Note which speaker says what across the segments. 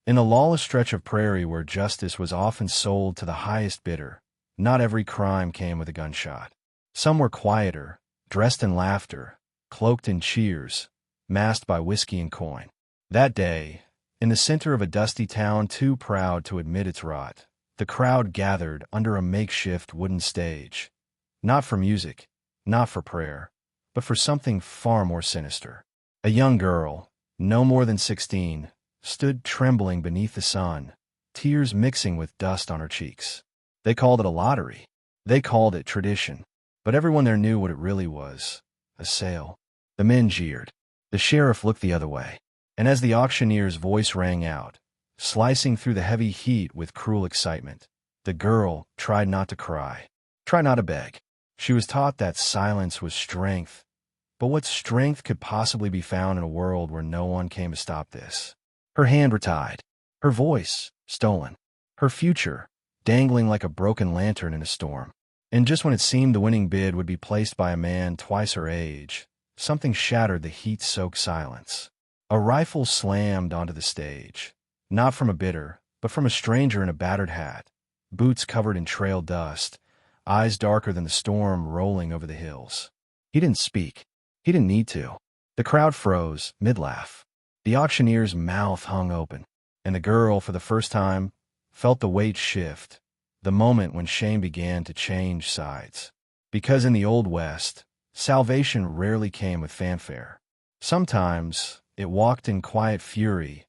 Speaker 1: In the lawless stretch of prairie where justice was often sold to the highest bidder, not every crime came with a gunshot. Some were quieter, dressed in laughter, cloaked in cheers, masked by whiskey and coin. That day, in the center of a dusty town too proud to admit its rot, the crowd gathered under a makeshift wooden stage, not for music, not for prayer, but for something far more sinister. A young girl, no more than 16, stood trembling beneath the sun, tears mixing with dust on her cheeks. They called it a lottery. They called it tradition. But everyone there knew what it really was, a sale. The men jeered. The sheriff looked the other way. And as the auctioneer's voice rang out, slicing through the heavy heat with cruel excitement, the girl tried not to cry, tried not to beg. She was taught that silence was strength. But what strength could possibly be found in a world where no one came to stop this? Her hand tied, her voice stolen, her future dangling like a broken lantern in a storm. And just when it seemed the winning bid would be placed by a man twice her age, something shattered the heat-soaked silence. A rifle slammed onto the stage, not from a bidder, but from a stranger in a battered hat, boots covered in trail dust, eyes darker than the storm rolling over the hills. He didn't speak. He didn't need to. The crowd froze, mid-laugh. The auctioneer's mouth hung open, and the girl, for the first time, felt the weight shift, the moment when shame began to change sides. Because in the Old West, salvation rarely came with fanfare. Sometimes it walked in quiet fury,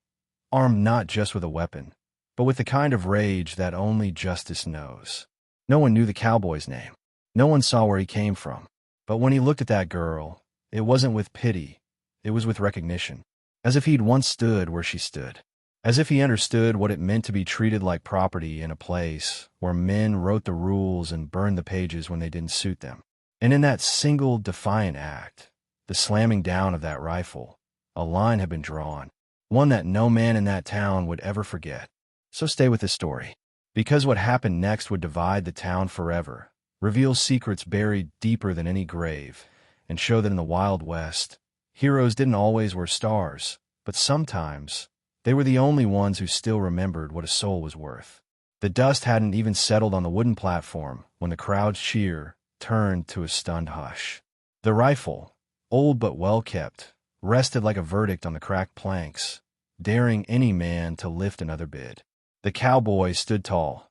Speaker 1: armed not just with a weapon, but with the kind of rage that only justice knows. No one knew the cowboy's name. No one saw where he came from. But when he looked at that girl, it wasn't with pity, it was with recognition. As if he'd once stood where she stood. As if he understood what it meant to be treated like property in a place where men wrote the rules and burned the pages when they didn't suit them. And in that single defiant act, the slamming down of that rifle, a line had been drawn, one that no man in that town would ever forget. So stay with this story, because what happened next would divide the town forever, reveal secrets buried deeper than any grave, and show that in the Wild West, heroes didn't always wear stars, but sometimes they were the only ones who still remembered what a soul was worth. The dust hadn't even settled on the wooden platform when the crowd's cheer turned to a stunned hush. The rifle, old but well-kept, rested like a verdict on the cracked planks, daring any man to lift another bid. The cowboy stood tall,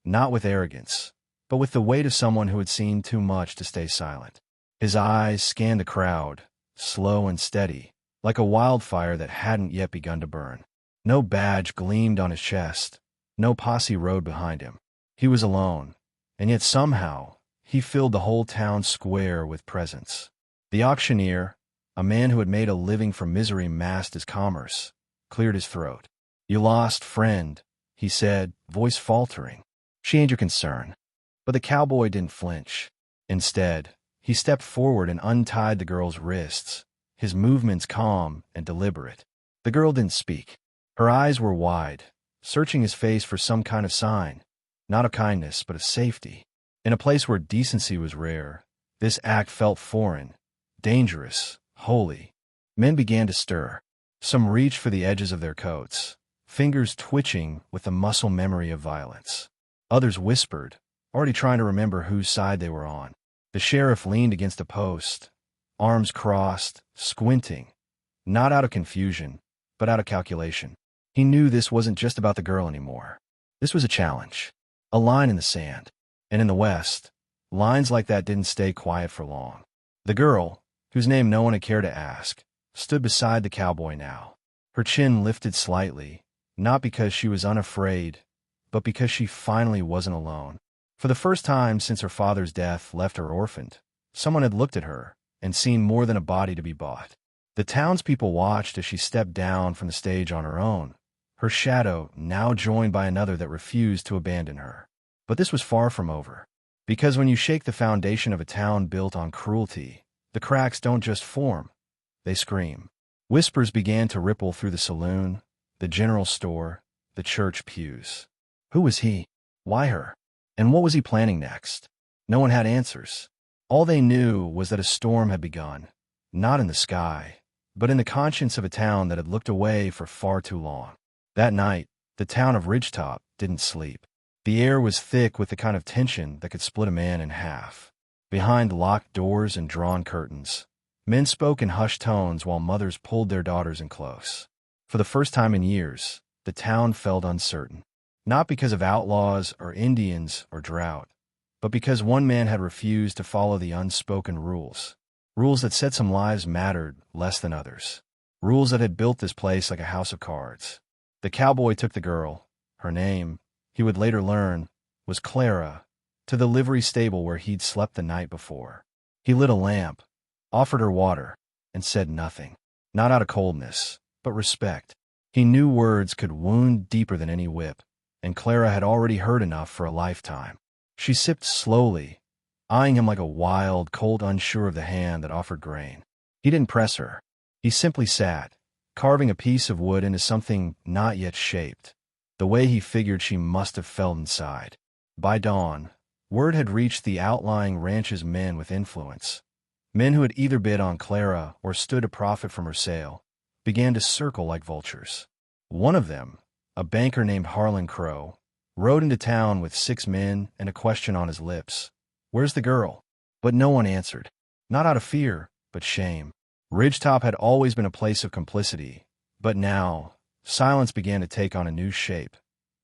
Speaker 1: not with arrogance, but with the weight of someone who had seen too much to stay silent. His eyes scanned the crowd, slow and steady, like a wildfire that hadn't yet begun to burn. No badge gleamed on his chest, no posse rode behind him. He was alone, and yet somehow he filled the whole town square with presence. The auctioneer, a man who had made a living from misery masked as commerce, cleared his throat. "You lost, friend," he said, voice faltering. "She ain't your concern." But the cowboy didn't flinch. Instead, he stepped forward and untied the girl's wrists, his movements calm and deliberate. The girl didn't speak. Her eyes were wide, searching his face for some kind of sign, not of kindness, but of safety. In a place where decency was rare, this act felt foreign, dangerous, holy. Men began to stir. Some reached for the edges of their coats, fingers twitching with the muscle memory of violence. Others whispered, already trying to remember whose side they were on. The sheriff leaned against a post, arms crossed, squinting, not out of confusion, but out of calculation. He knew this wasn't just about the girl anymore. This was a challenge, a line in the sand. And in the West, lines like that didn't stay quiet for long. The girl, whose name no one had cared to ask, stood beside the cowboy now. Her chin lifted slightly, not because she was unafraid, but because she finally wasn't alone. For the first time since her father's death left her orphaned, someone had looked at her and seen more than a body to be bought. The townspeople watched as she stepped down from the stage on her own, her shadow now joined by another that refused to abandon her. But this was far from over. Because when you shake the foundation of a town built on cruelty, the cracks don't just form, they scream. Whispers began to ripple through the saloon, the general store, the church pews. Who was he? Why her? And what was he planning next? No one had answers. All they knew was that a storm had begun, not in the sky, but in the conscience of a town that had looked away for far too long. That night, the town of Ridgetop didn't sleep. The air was thick with the kind of tension that could split a man in half. Behind locked doors and drawn curtains, men spoke in hushed tones while mothers pulled their daughters in close. For the first time in years, the town felt uncertain. Not because of outlaws or Indians or drought, but because one man had refused to follow the unspoken rules. Rules that said some lives mattered less than others. Rules that had built this place like a house of cards. The cowboy took the girl. Her name, he would later learn, was Clara, to the livery stable where he'd slept the night before. He lit a lamp, offered her water, and said nothing. Not out of coldness, but respect. He knew words could wound deeper than any whip, and Clara had already heard enough for a lifetime. She sipped slowly, eyeing him like a wild, cold, unsure of the hand that offered grain. He didn't press her. He simply sat, carving a piece of wood into something not yet shaped, the way he figured she must have felt inside. By dawn, word had reached the outlying ranch's men with influence. Men who had either bid on Clara or stood to profit from her sale began to circle like vultures. One of them, a banker named Harlan Crow, rode into town with 6 men and a question on his lips. "Where's the girl?" But no one answered. Not out of fear, but shame. Ridgetop had always been a place of complicity, but now, silence began to take on a new shape,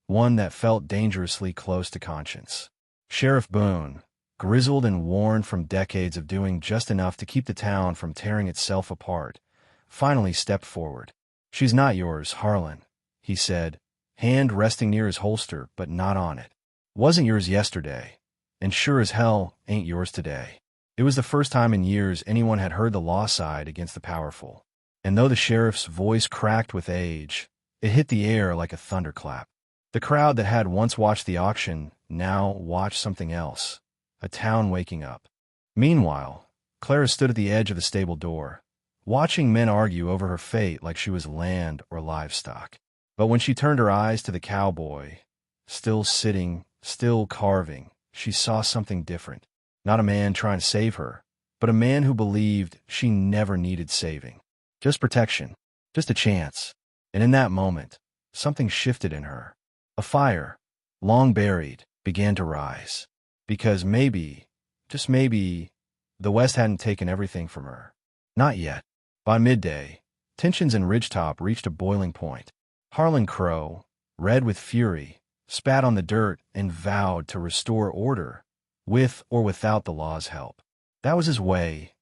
Speaker 1: one that felt dangerously close to conscience. Sheriff Boone, grizzled and worn from decades of doing just enough to keep the town from tearing itself apart, finally stepped forward. "She's not yours, Harlan," he said, hand resting near his holster but not on it. "Wasn't yours yesterday, and sure as hell ain't yours today." It was the first time in years anyone had heard the law side against the powerful. And though the sheriff's voice cracked with age, it hit the air like a thunderclap. The crowd that had once watched the auction now watched something else, a town waking up. Meanwhile, Clara stood at the edge of the stable door, watching men argue over her fate like she was land or livestock. But when she turned her eyes to the cowboy, still sitting, still carving, she saw something different. Not a man trying to save her, but a man who believed she never needed saving. Just protection, just a chance. And in that moment, something shifted in her. A fire, long buried, began to rise. Because maybe, just maybe, the West hadn't taken everything from her. Not yet. By midday, tensions in Ridgetop reached a boiling point. Harlan Crow, red with fury, spat on the dirt and vowed to restore order, with or without the law's help. That was his way.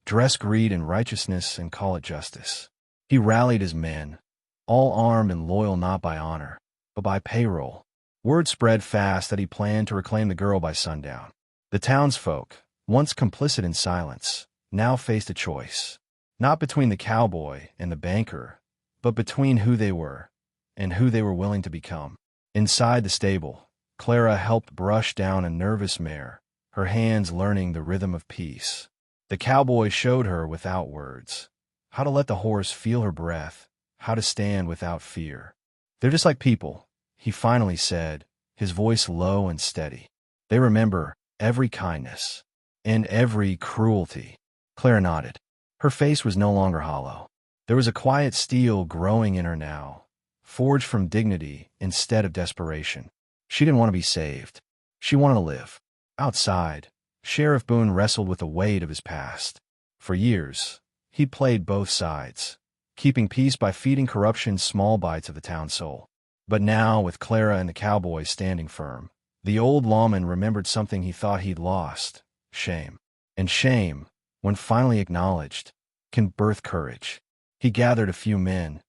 Speaker 1: Dress greed in righteousness and call it justice. He rallied his men, all armed and loyal not by honor, but by payroll. Word spread fast that he planned to reclaim the girl by sundown. The townsfolk, once complicit in silence, now faced a choice. Not between the cowboy and the banker, but between who they were and who they were willing to become. Inside the stable, Clara helped brush down a nervous mare, her hands learning the rhythm of peace. The cowboy showed her without words how to let the horse feel her breath, how to stand without fear. "They're just like people," he finally said, his voice low and steady. "They remember every kindness and every cruelty." Clara nodded. Her face was no longer hollow. There was a quiet steel growing in her now, forged from dignity instead of desperation. She didn't want to be saved. She wanted to live. Outside, Sheriff Boone wrestled with the weight of his past. For years, he'd played both sides, keeping peace by feeding corruption small bites of the town's soul. But now, with Clara and the cowboy standing firm, the old lawman remembered something he thought he'd lost: shame. And shame, when finally acknowledged, can birth courage. He gathered a few men,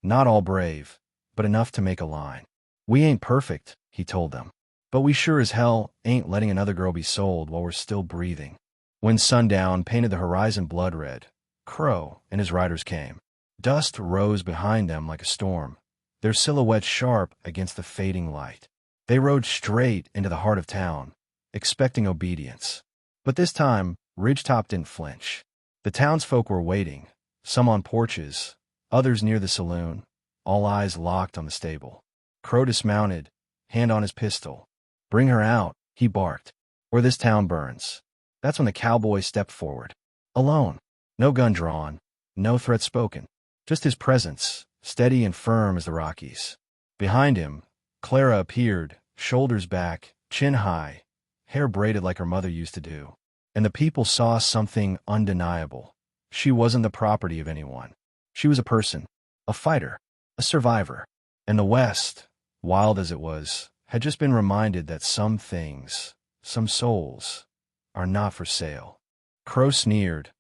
Speaker 1: not all brave, but enough to make a line. "We ain't perfect," he told them, "but we sure as hell ain't letting another girl be sold while we're still breathing." When sundown painted the horizon blood red, Crow and his riders came. Dust rose behind them like a storm, their silhouettes sharp against the fading light. They rode straight into the heart of town, expecting obedience. But this time, Ridgetop didn't flinch. The townsfolk were waiting, some on porches, others near the saloon, all eyes locked on the stable. Crow dismounted, hand on his pistol. "Bring her out," he barked, "or this town burns." That's when the cowboy stepped forward. Alone. No gun drawn, no threat spoken. Just his presence, steady and firm as the Rockies. Behind him, Clara appeared, shoulders back, chin high, hair braided like her mother used to do. And the people saw something undeniable. She wasn't the property of anyone. She was a person, a fighter, a survivor. And the West, wild as it was, had just been reminded that some things, some souls, are not for sale. Crow sneered,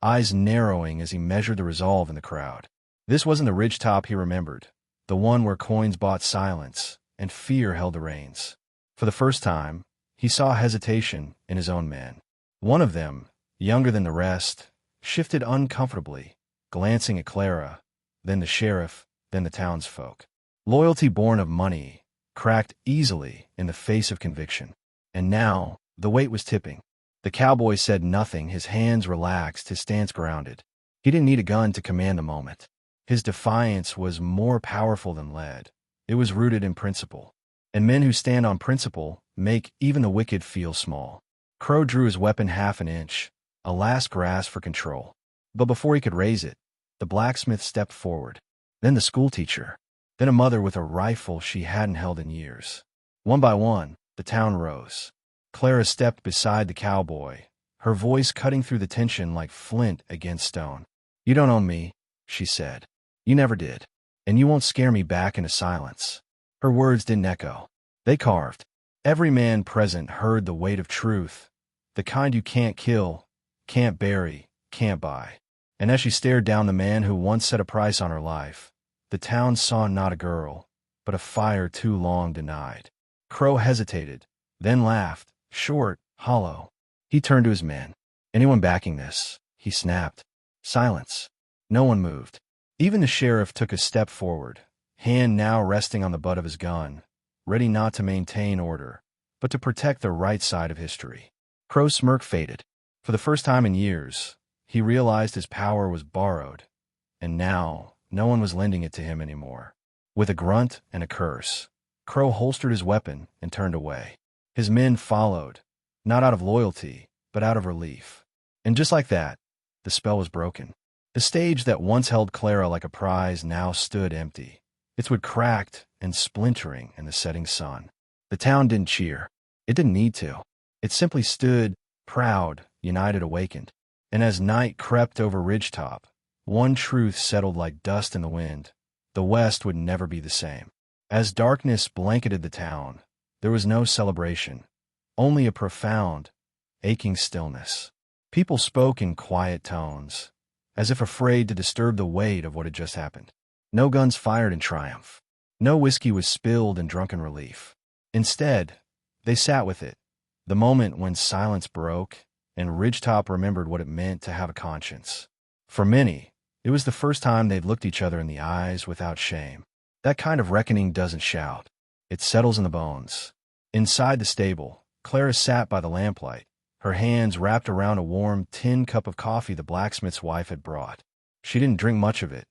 Speaker 1: eyes narrowing as he measured the resolve in the crowd. This wasn't the ridgetop he remembered, the one where coins bought silence and fear held the reins. For the first time, he saw hesitation in his own men. One of them, younger than the rest, shifted uncomfortably, glancing at Clara, then the sheriff, then the townsfolk. Loyalty born of money cracked easily in the face of conviction. And now, the weight was tipping. The cowboy said nothing, his hands relaxed, his stance grounded. He didn't need a gun to command the moment. His defiance was more powerful than lead. It was rooted in principle. And men who stand on principle make even the wicked feel small. Crow drew his weapon half an inch, a last grasp for control. But before he could raise it, the blacksmith stepped forward. Then the schoolteacher. Then a mother with a rifle she hadn't held in years. One by one, the town rose. Clara stepped beside the cowboy, her voice cutting through the tension like flint against stone. "You don't own me," she said. "You never did. And you won't scare me back into silence." Her words didn't echo. They carved. Every man present heard the weight of truth, the kind you can't kill, can't bury, can't buy. And as she stared down the man who once set a price on her life, the town saw not a girl, but a fire too long denied. Crow hesitated, then laughed, short, hollow. He turned to his men. "Anyone backing this?" he snapped. Silence. No one moved. Even the sheriff took a step forward, hand now resting on the butt of his gun, ready not to maintain order, but to protect the right side of history. Crow's smirk faded. For the first time in years, he realized his power was borrowed, and now no one was lending it to him anymore. With a grunt and a curse, Crow holstered his weapon and turned away. His men followed, not out of loyalty, but out of relief. And just like that, the spell was broken. The stage that once held Clara like a prize now stood empty, its wood cracked and splintering in the setting sun. The town didn't cheer. It didn't need to. It simply stood, proud, united, awakened. And as night crept over ridgetop, one truth settled like dust in the wind. The West would never be the same. As darkness blanketed the town, there was no celebration, only a profound, aching stillness. People spoke in quiet tones, as if afraid to disturb the weight of what had just happened. No guns fired in triumph. No whiskey was spilled in drunken relief. Instead, they sat with it, the moment when silence broke and Ridgetop remembered what it meant to have a conscience. For many, it was the first time they'd looked each other in the eyes without shame. That kind of reckoning doesn't shout. It settles in the bones. Inside the stable, Clara sat by the lamplight, her hands wrapped around a warm tin cup of coffee the blacksmith's wife had brought. She didn't drink much of it,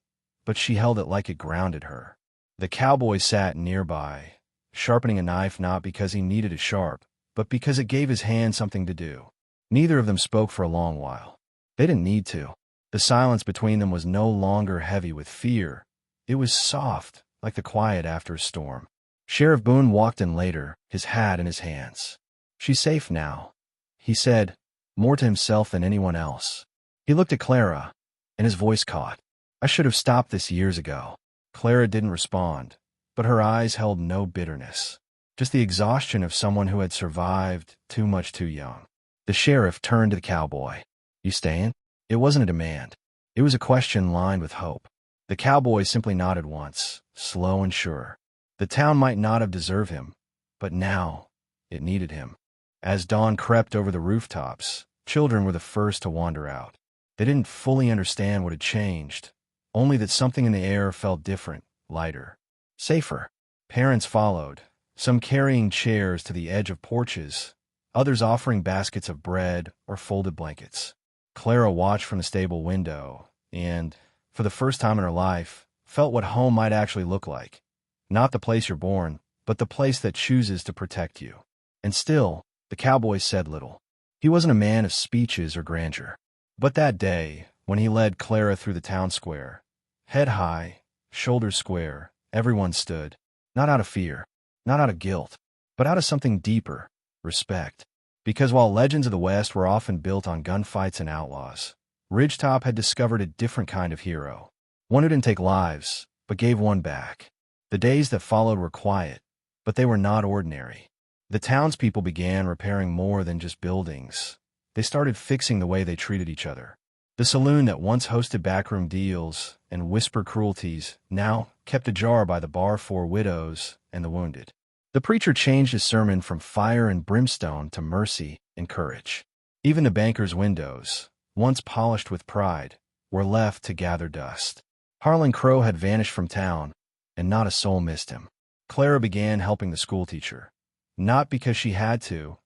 Speaker 1: but she held it like it grounded her. The cowboy sat nearby, sharpening a knife not because he needed it sharp, but because it gave his hand something to do. Neither of them spoke for a long while. They didn't need to. The silence between them was no longer heavy with fear. It was soft, like the quiet after a storm. Sheriff Boone walked in later, his hat in his hands. "She's safe now," he said, more to himself than anyone else. He looked at Clara, and his voice caught. "I should have stopped this years ago." Clara didn't respond, but her eyes held no bitterness, just the exhaustion of someone who had survived too much too young. The sheriff turned to the cowboy. "You staying?" It wasn't a demand. It was a question lined with hope. The cowboy simply nodded once, slow and sure. The town might not have deserved him, but now it needed him. As dawn crept over the rooftops, children were the first to wander out. They didn't fully understand what had changed, only that something in the air felt different, lighter, safer. Parents followed, some carrying chairs to the edge of porches, others offering baskets of bread or folded blankets. Clara watched from the stable window and, for the first time in her life, felt what home might actually look like. Not the place you're born, but the place that chooses to protect you. And still, the cowboy said little. He wasn't a man of speeches or grandeur. But that day, when he led Clara through the town square, head high, shoulders square, everyone stood. Not out of fear, not out of guilt, but out of something deeper, respect. Because while legends of the West were often built on gunfights and outlaws, Ridgetop had discovered a different kind of hero. One who didn't take lives, but gave one back. The days that followed were quiet, but they were not ordinary. The townspeople began repairing more than just buildings. They started fixing the way they treated each other. The saloon that once hosted backroom deals and whisper cruelties now kept ajar by the bar for widows and the wounded. The preacher changed his sermon from fire and brimstone to mercy and courage. Even the banker's windows, once polished with pride, were left to gather dust. Harlan Crow had vanished from town, and not a soul missed him. Clara began helping the schoolteacher, not because she had to,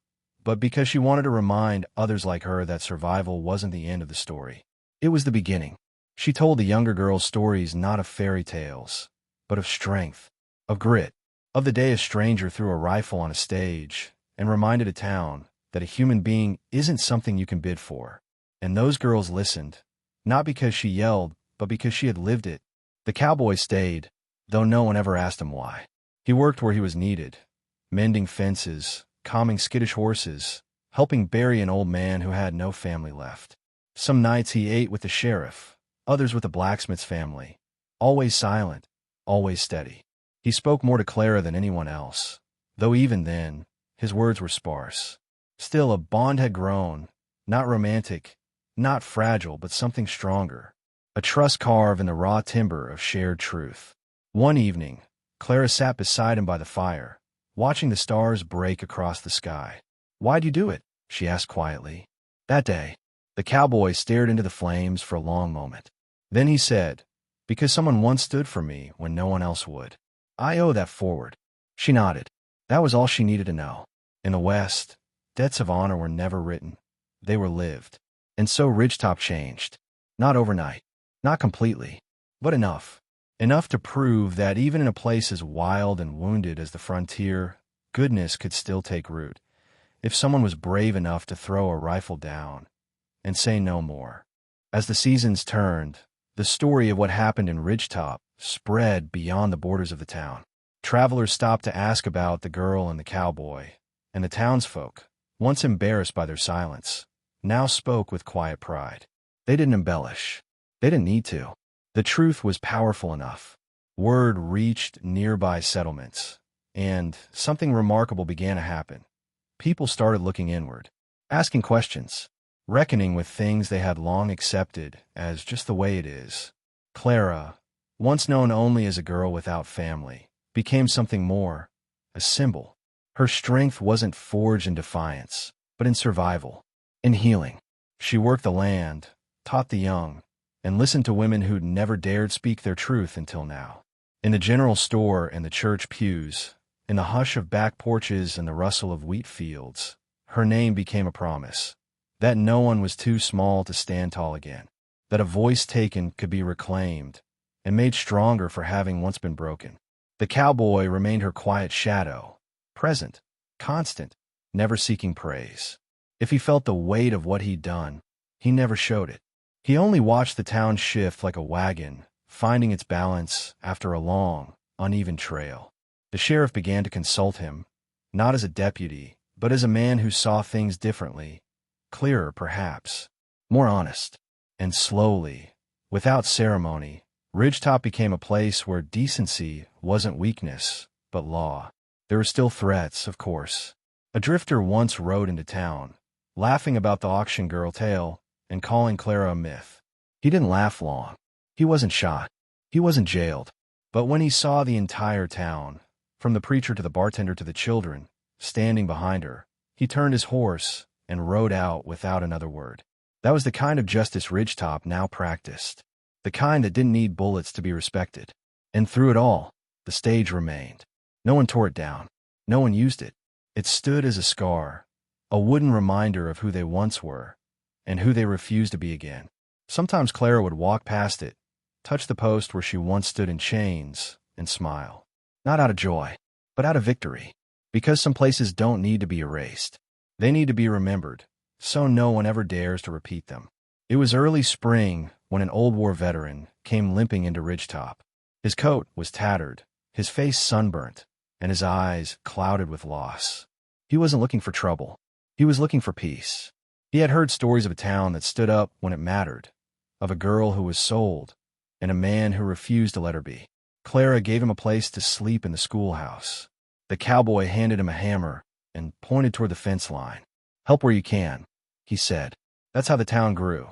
Speaker 1: but because she wanted to remind others like her that survival wasn't the end of the story. It was the beginning. She told the younger girls stories not of fairy tales, but of strength, of grit, of the day a stranger threw a rifle on a stage and reminded a town that a human being isn't something you can bid for. And those girls listened, not because she yelled, but because she had lived it. The cowboy stayed, though no one ever asked him why. He worked where he was needed, mending fences, calming skittish horses, helping bury an old man who had no family left. Some nights he ate with the sheriff, others with the blacksmith's family, always silent, always steady. He spoke more to Clara than anyone else, though even then, his words were sparse. Still, a bond had grown, not romantic, not fragile, but something stronger, a trust carved in the raw timber of shared truth. One evening, Clara sat beside him by the fire, watching the stars break across the sky. "Why'd you do it?" she asked quietly. That day, the cowboy stared into the flames for a long moment. Then he said, "Because someone once stood for me when no one else would. I owe that forward." She nodded. That was all she needed to know. In the West, debts of honor were never written. They were lived. And so Ridgetop changed. Not overnight, not completely, but enough. Enough to prove that even in a place as wild and wounded as the frontier, goodness could still take root, if someone was brave enough to throw a rifle down and say no more. As the seasons turned, the story of what happened in Ridgetop spread beyond the borders of the town. Travelers stopped to ask about the girl and the cowboy, and the townsfolk, once embarrassed by their silence, now spoke with quiet pride. They didn't embellish. They didn't need to. The truth was powerful enough. Word reached nearby settlements, and something remarkable began to happen. People started looking inward, asking questions, reckoning with things they had long accepted as just the way it is. Clara, once known only as a girl without family, became something more, a symbol. Her strength wasn't forged in defiance, but in survival, in healing. She worked the land, taught the young, and listened to women who'd never dared speak their truth until now. In the general store and the church pews, in the hush of back porches and the rustle of wheat fields, her name became a promise. That no one was too small to stand tall again. That a voice taken could be reclaimed and made stronger for having once been broken. The cowboy remained her quiet shadow, present, constant, never seeking praise. If he felt the weight of what he'd done, he never showed it. He only watched the town shift like a wagon, finding its balance after a long, uneven trail. The sheriff began to consult him, not as a deputy, but as a man who saw things differently, clearer perhaps, more honest. And slowly, without ceremony, Ridgetop became a place where decency wasn't weakness, but law. There were still threats, of course. A drifter once rode into town, laughing about the auction girl tale and calling Clara a myth. He didn't laugh long. He wasn't shot. He wasn't jailed. But when he saw the entire town, from the preacher to the bartender to the children, standing behind her, he turned his horse and rode out without another word. That was the kind of justice Ridgetop now practiced, the kind that didn't need bullets to be respected. And through it all, the stage remained. No one tore it down. No one used it. It stood as a scar, a wooden reminder of who they once were, and who they refused to be again. Sometimes Clara would walk past it, touch the post where she once stood in chains, and smile. Not out of joy, but out of victory. Because some places don't need to be erased. They need to be remembered, so no one ever dares to repeat them. It was early spring when an old war veteran came limping into Ridgetop. His coat was tattered, his face sunburnt, and his eyes clouded with loss. He wasn't looking for trouble. He was looking for peace. He had heard stories of a town that stood up when it mattered, of a girl who was sold, and a man who refused to let her be. Clara gave him a place to sleep in the schoolhouse. The cowboy handed him a hammer and pointed toward the fence line. "Help where you can," he said. That's how the town grew.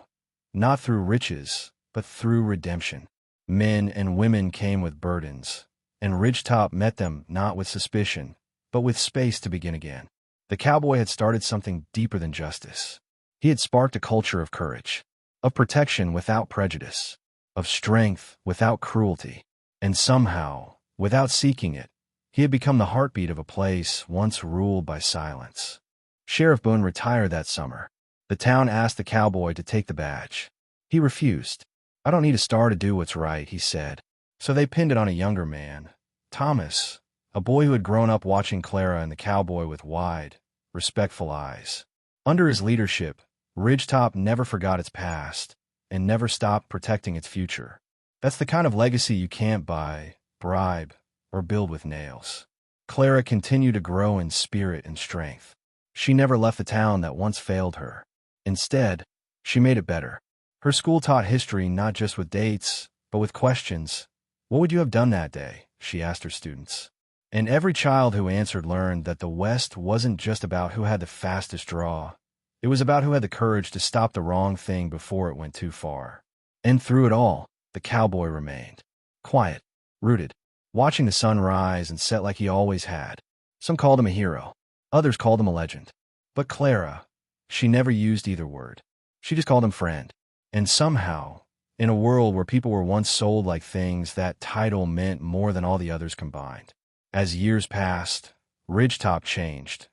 Speaker 1: Not through riches, but through redemption. Men and women came with burdens, and Ridgetop met them not with suspicion, but with space to begin again. The cowboy had started something deeper than justice. He had sparked a culture of courage, of protection without prejudice, of strength without cruelty, and somehow, without seeking it, he had become the heartbeat of a place once ruled by silence. Sheriff Boone retired that summer. The town asked the cowboy to take the badge. He refused. "I don't need a star to do what's right," he said. So they pinned it on a younger man, Thomas, a boy who had grown up watching Clara and the cowboy with wide, respectful eyes. Under his leadership, Ridgetop never forgot its past and never stopped protecting its future. That's the kind of legacy you can't buy, bribe, or build with nails. Clara continued to grow in spirit and strength. She never left the town that once failed her. Instead, she made it better. Her school taught history not just with dates, but with questions. "What would you have done that day?" she asked her students. And every child who answered learned that the West wasn't just about who had the fastest draw. It was about who had the courage to stop the wrong thing before it went too far. And through it all, the cowboy remained. Quiet, rooted, watching the sun rise and set like he always had. Some called him a hero. Others called him a legend. But Clara, she never used either word. She just called him friend. And somehow, in a world where people were once sold like things, that title meant more than all the others combined. As years passed, Ridgetop changed.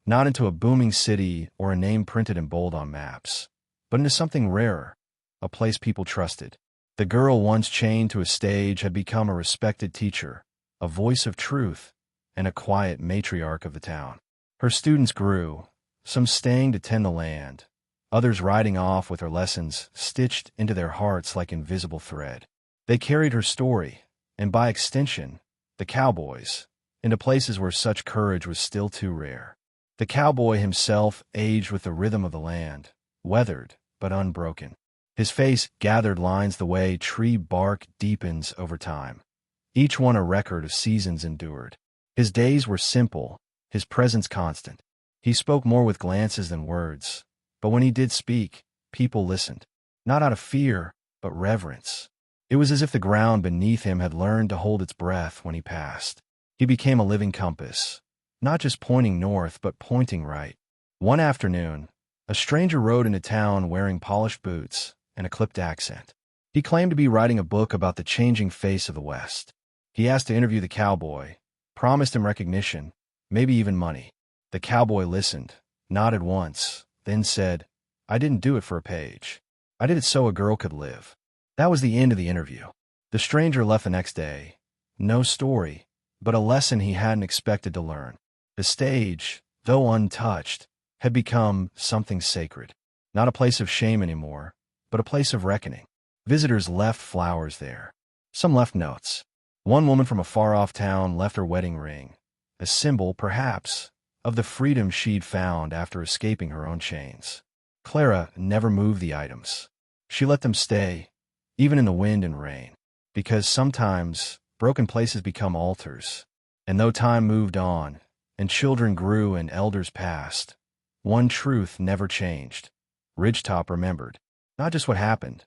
Speaker 1: Not into a booming city or a name printed in bold on maps, but into something rarer, a place people trusted. The girl once chained to a stage had become a respected teacher, a voice of truth, and a quiet matriarch of the town. Her students grew, some staying to tend the land, others riding off with her lessons stitched into their hearts like invisible thread. They carried her story, and by extension, the cowboy's, into places where such courage was still too rare. The cowboy himself aged with the rhythm of the land, weathered but unbroken. His face gathered lines the way tree bark deepens over time, each one a record of seasons endured. His days were simple, his presence constant. He spoke more with glances than words, but when he did speak, people listened, not out of fear, but reverence. It was as if the ground beneath him had learned to hold its breath when he passed. He became a living compass, not just pointing north, but pointing right. One afternoon, a stranger rode into town wearing polished boots and a clipped accent. He claimed to be writing a book about the changing face of the West. He asked to interview the cowboy, promised him recognition, maybe even money. The cowboy listened, nodded once, then said, "I didn't do it for a page. I did it so a girl could live." That was the end of the interview. The stranger left the next day. No story, but a lesson he hadn't expected to learn. The stage, though untouched, had become something sacred. Not a place of shame anymore, but a place of reckoning. Visitors left flowers there. Some left notes. One woman from a far-off town left her wedding ring, a symbol, perhaps, of the freedom she'd found after escaping her own chains. Clara never moved the items. She let them stay, even in the wind and rain, because sometimes broken places become altars. And though time moved on, and children grew and elders passed, one truth never changed. Ridgetop remembered, not just what happened,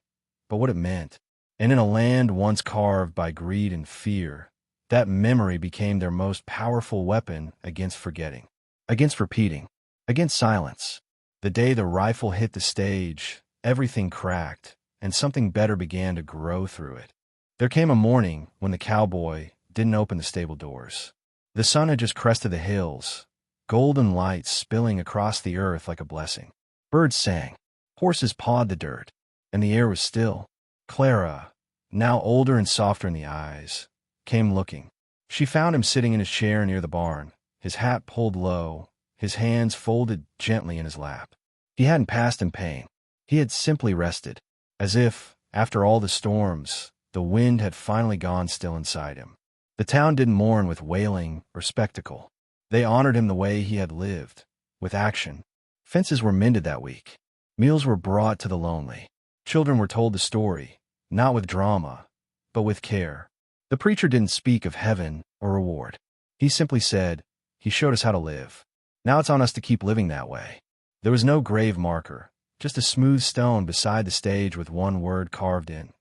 Speaker 1: but what it meant. And in a land once carved by greed and fear, that memory became their most powerful weapon against forgetting, against repeating, against silence. The day the rifle hit the stage, everything cracked, and something better began to grow through it. There came a morning when the cowboy didn't open the stable doors. The sun had just crested the hills, golden light spilling across the earth like a blessing. Birds sang, horses pawed the dirt, and the air was still. Clara, now older and softer in the eyes, came looking. She found him sitting in his chair near the barn, his hat pulled low, his hands folded gently in his lap. He hadn't passed in pain. He had simply rested, as if, after all the storms, the wind had finally gone still inside him. The town didn't mourn with wailing or spectacle. They honored him the way he had lived, with action. Fences were mended that week. Meals were brought to the lonely. Children were told the story, not with drama, but with care. The preacher didn't speak of heaven or reward. He simply said, "He showed us how to live. Now it's on us to keep living that way." There was no grave marker, just a smooth stone beside the stage with one word carved in: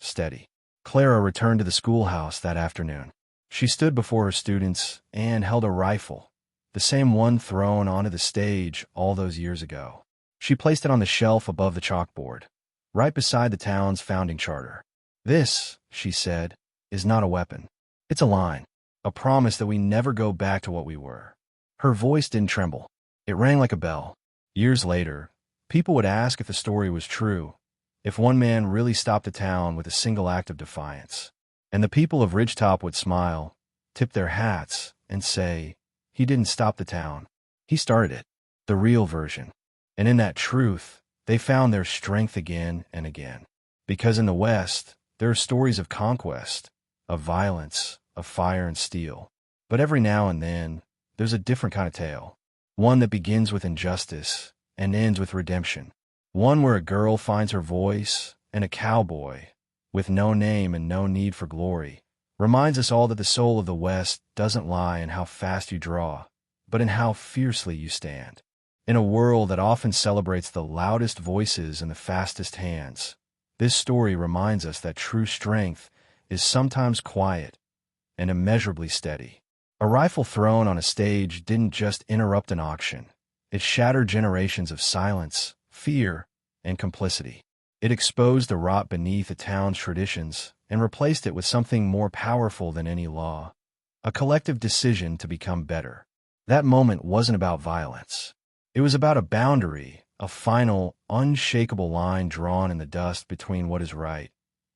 Speaker 1: steady. Clara returned to the schoolhouse that afternoon. She stood before her students and held a rifle, the same one thrown onto the stage all those years ago. She placed it on the shelf above the chalkboard, right beside the town's founding charter. "This," she said, "is not a weapon. It's a line, a promise that we never go back to what we were." Her voice didn't tremble. It rang like a bell. Years later, people would ask if the story was true, if one man really stopped the town with a single act of defiance. And the people of Ridgetop would smile, tip their hats, and say, "He didn't stop the town. He started it, the real version." And in that truth, they found their strength again and again. Because in the West, there are stories of conquest, of violence, of fire and steel. But every now and then, there's a different kind of tale. One that begins with injustice and ends with redemption. One where a girl finds her voice, and a cowboy, with no name and no need for glory, reminds us all that the soul of the West doesn't lie in how fast you draw, but in how fiercely you stand. In a world that often celebrates the loudest voices and the fastest hands, this story reminds us that true strength is sometimes quiet and immeasurably steady. A rifle thrown on a stage didn't just interrupt an auction. It shattered generations of silence, fear, and complicity. It exposed the rot beneath a town's traditions and replaced it with something more powerful than any law: a collective decision to become better. That moment wasn't about violence. It was about a boundary, a final, unshakable line drawn in the dust between what is right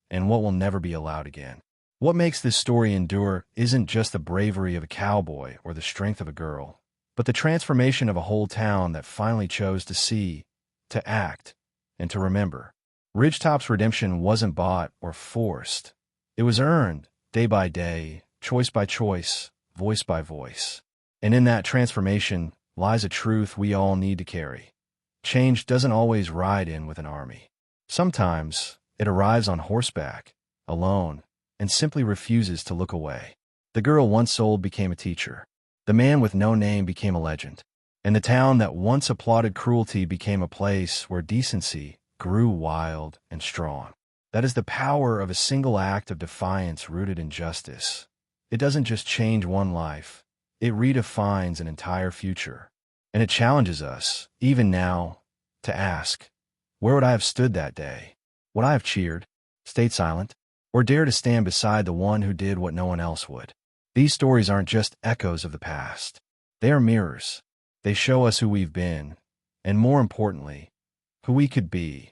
Speaker 1: and what will never be allowed again. What makes this story endure isn't just the bravery of a cowboy or the strength of a girl, but the transformation of a whole town that finally chose to see, to act, and to remember. Ridgetop's redemption wasn't bought or forced. It was earned, day by day, choice by choice, voice by voice. And in that transformation lies a truth we all need to carry. Change doesn't always ride in with an army. Sometimes it arrives on horseback, alone, and simply refuses to look away. The girl once sold became a teacher. The man with no name became a legend. And the town that once applauded cruelty became a place where decency grew wild and strong. That is the power of a single act of defiance rooted in justice. It doesn't just change one life, it redefines an entire future. And it challenges us, even now, to ask, where would I have stood that day? Would I have cheered, stayed silent, or dare to stand beside the one who did what no one else would? These stories aren't just echoes of the past. They are mirrors. They show us who we've been, and more importantly, who we could be,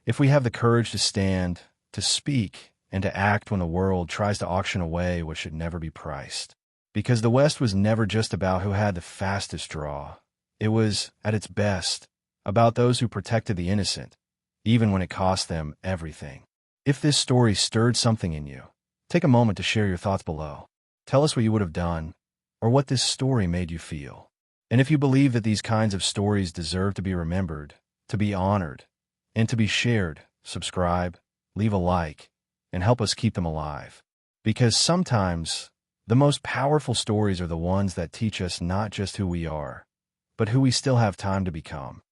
Speaker 1: if we have the courage to stand, to speak, and to act when the world tries to auction away what should never be priced. Because the West was never just about who had the fastest draw. It was, at its best, about those who protected the innocent, even when it cost them everything. If this story stirred something in you, take a moment to share your thoughts below. Tell us what you would have done, or what this story made you feel. And if you believe that these kinds of stories deserve to be remembered, to be honored, and to be shared, subscribe, leave a like, and help us keep them alive. Because sometimes, the most powerful stories are the ones that teach us not just who we are, but who we still have time to become.